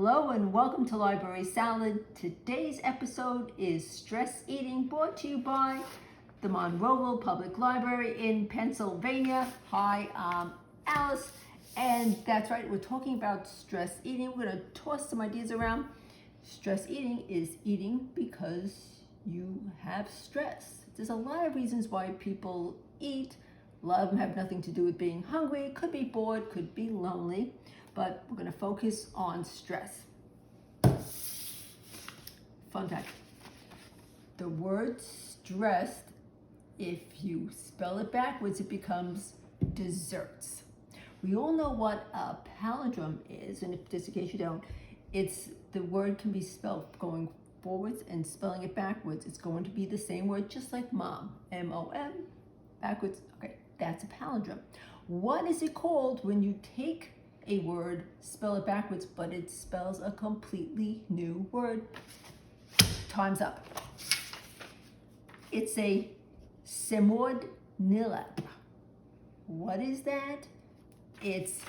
Hello and welcome to Library Salad. Today's episode is Stress Eating, brought to you by the Monroeville Public Library in Pennsylvania. Hi, I'm Alice, and that's right, we're talking about stress eating. We're going to toss some ideas around. Stress eating is eating because you have stress. There's a lot of reasons why people eat. A lot of them have nothing to do with being hungry, could be bored, could be lonely, but we're going to focus on stress. Fun fact, the word stressed, if you spell it backwards, it becomes desserts. We all know what a palindrome is, and if just in case you don't, it's the word can be spelled going forwards and spelling it backwards. It's going to be the same word, just like mom, M-O-M, backwards. Okay, that's a palindrome. What is it called when you take a word, spell it backwards, but it spells a completely new word? Time's up. It's a semordnilla. What is that? It's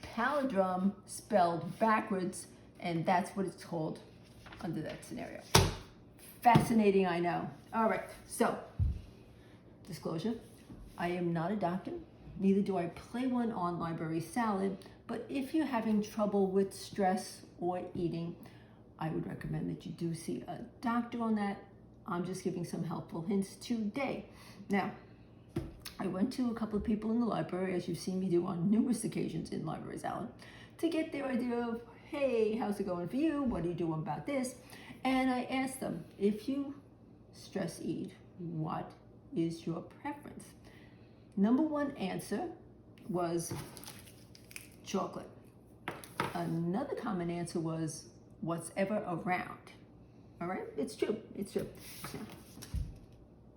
palindrome spelled backwards, and that's what it's called under that scenario. Fascinating, I know. All right, so disclosure, I am not a doctor, neither do I play one on Library Salad, but if you're having trouble with stress or eating, I would recommend that you do see a doctor on that. I'm just giving some helpful hints today. Now, I went to a couple of people in the library, as you've seen me do on numerous occasions in Library Salad, to get their idea of, hey, how's it going for you? What are you doing about this? And I asked them, if you stress eat, what is your preference? Number one answer was chocolate. Another common answer was what's ever around. All right, it's true, it's true. Now,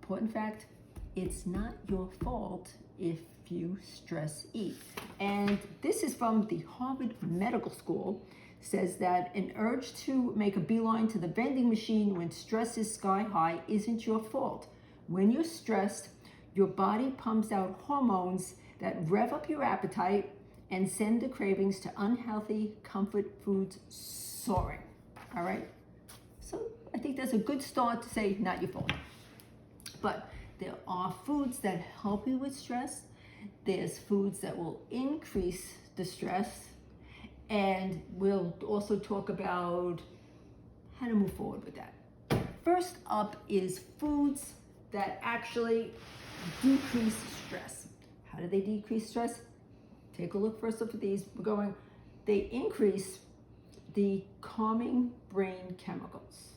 important fact, it's not your fault if you stress eat. And this is from the Harvard Medical School, says that an urge to make a beeline to the vending machine when stress is sky high isn't your fault. When you're stressed, your body pumps out hormones that rev up your appetite and send the cravings to unhealthy comfort foods soaring. All right? So I think that's a good start to say, not your fault. But there are foods that help you with stress. There's foods that will increase the stress. And we'll also talk about how to move forward with that. First up is foods that actually decrease stress. How do they decrease stress? Take a look first up at these. They increase the calming brain chemicals.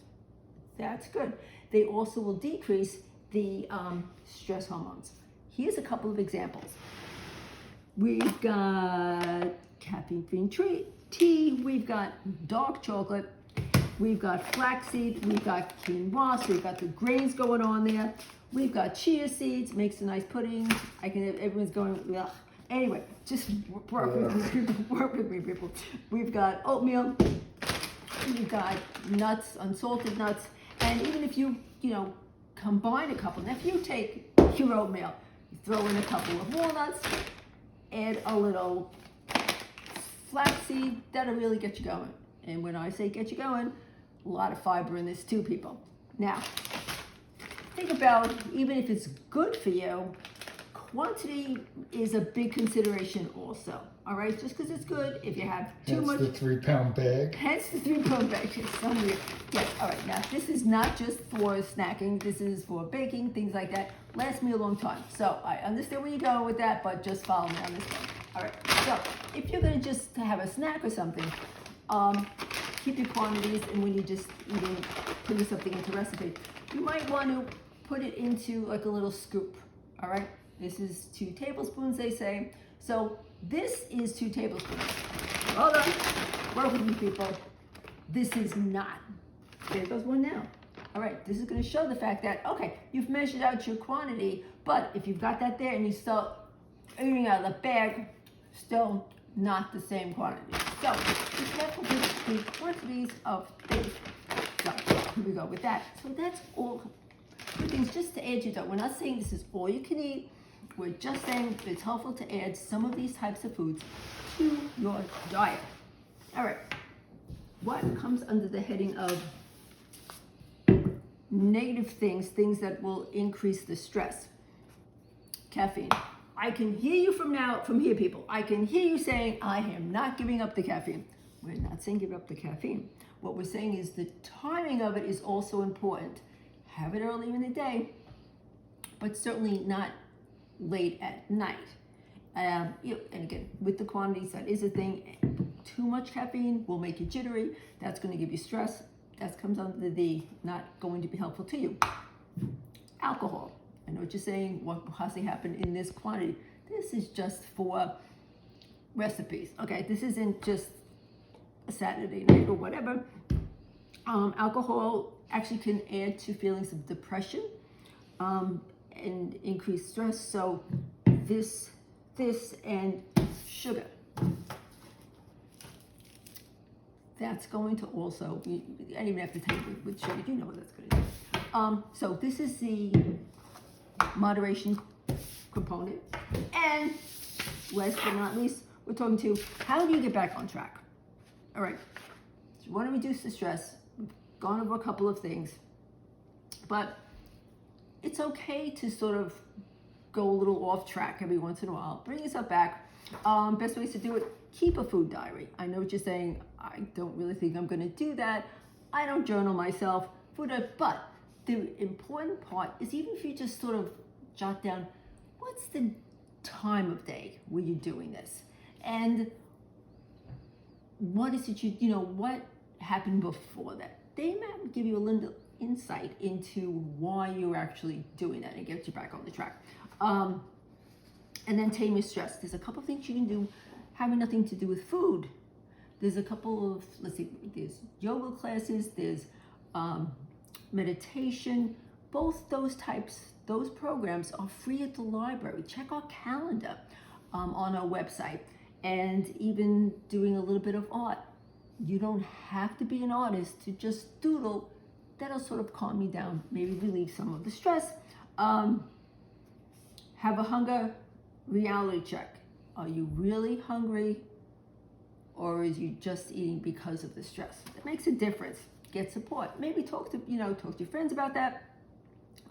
That's good. They also will decrease the stress hormones. Here's a couple of examples. We've got caffeine-free tea, we've got dark chocolate, we've got flaxseed, we've got quinoa, so we've got the grains going on there. We've got chia seeds, makes a nice pudding. Everyone's going, ugh. Anyway, just work with me, people. We've got oatmeal, we've got nuts, unsalted nuts, and even if you combine a couple, now if you take your oatmeal, you throw in a couple of walnuts, add a little flaxseed, that'll really get you going. And when I say get you going, a lot of fiber in this too, people. Now, think about, even if it's good for you, quantity is a big consideration also. All right, just because it's good, if you have too much. Hence the 3-pound bag. Hence the 3-pound bag. Yes, all right, now this is not just for snacking, this is for baking, things like that. Lasts me a long time. So I understand where you're going with that, but just follow me on this one. All right, so if you're gonna just have a snack or something, keep your quantities, and when you're just putting something into recipe, you might want to put it into like a little scoop, all right? This is 2 tablespoons, they say. So this is 2 tablespoons. Hold on, work with me, people. This is not. There goes one now. All right, this is gonna show the fact that, okay, you've measured out your quantity, but if you've got that there and you start eating out of the bag, still not the same quantity. So be careful with the quantities of things. So here we go with that. So that's all good things just to add to that. We're not saying this is all you can eat. We're just saying it's helpful to add some of these types of foods to your diet. All right. what comes under the heading of negative things that will increase the stress. Caffeine. I can hear you from here, people. I can hear you saying, I am not giving up the caffeine. We're not saying give up the caffeine. What we're saying is the timing of it is also important. Have it early in the day, but certainly not late at night. And again, with the quantities, that is a thing. Too much caffeine will make you jittery. That's going to give you stress. That comes under the not going to be helpful to you. Alcohol. I know what you're saying. What possibly happened in this quantity? This is just for recipes. Okay, this isn't just a Saturday night or whatever. Alcohol actually can add to feelings of depression and increased stress. So this and sugar. That's going to also, I don't even have to tell you with sugar, you know what that's going to do. So this is the moderation component. And last but not least, we're talking to how do you get back on track? All right, so you want to reduce the stress. We've gone over a couple of things, but it's okay to sort of go a little off track every once in a while. Bring yourself back. Best ways to do it, keep a food diary. I know what you're saying. I don't really think I'm going to do that. I don't journal myself. But the important part is even if you just sort of jot down, what's the time of day when you're doing this? And what is it what happened before that? They might give you a little insight into why you're actually doing that and get you back on the track. And then tame your stress. There's a couple of things you can do having nothing to do with food. There's a couple of, there's yoga classes, there's meditation. Both those programs are free at the library. Check our calendar on our website. And even doing a little bit of art. You don't have to be an artist to just doodle. That'll sort of calm you down, maybe relieve some of the stress. Have a hunger reality check. Are you really hungry, or is you just eating because of the stress? It makes a difference. Get support. Maybe talk to your friends about that.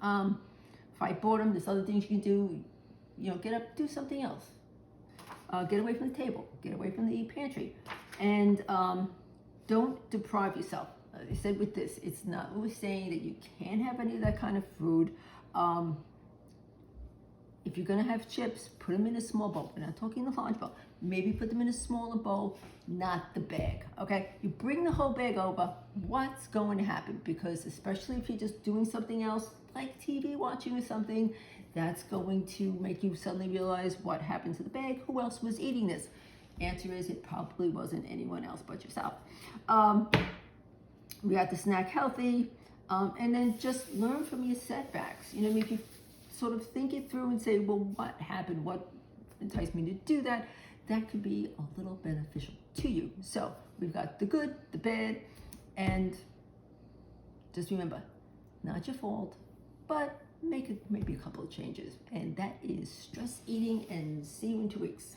Fight boredom. There's other things you can do. Get up, do something else. Get away from the table. Get away from the pantry, and don't deprive yourself. I said with this, it's not we're saying that you can't have any of that kind of food. If you're going to have chips, put them in a small bowl. We're not talking the large bowl. Maybe put them in a smaller bowl, not the bag, okay? You bring the whole bag over, what's going to happen? Because especially if you're just doing something else, like TV watching or something, that's going to make you suddenly realize what happened to the bag. Who else was eating this? Answer is it probably wasn't anyone else but yourself. We have to snack healthy, and then just learn from your setbacks. If you sort of think it through and say, well, what happened? What enticed me to do that? That could be a little beneficial to you. So we've got the good, the bad, and just remember, not your fault, but make maybe a couple of changes. And that is stress eating, and see you in 2 weeks.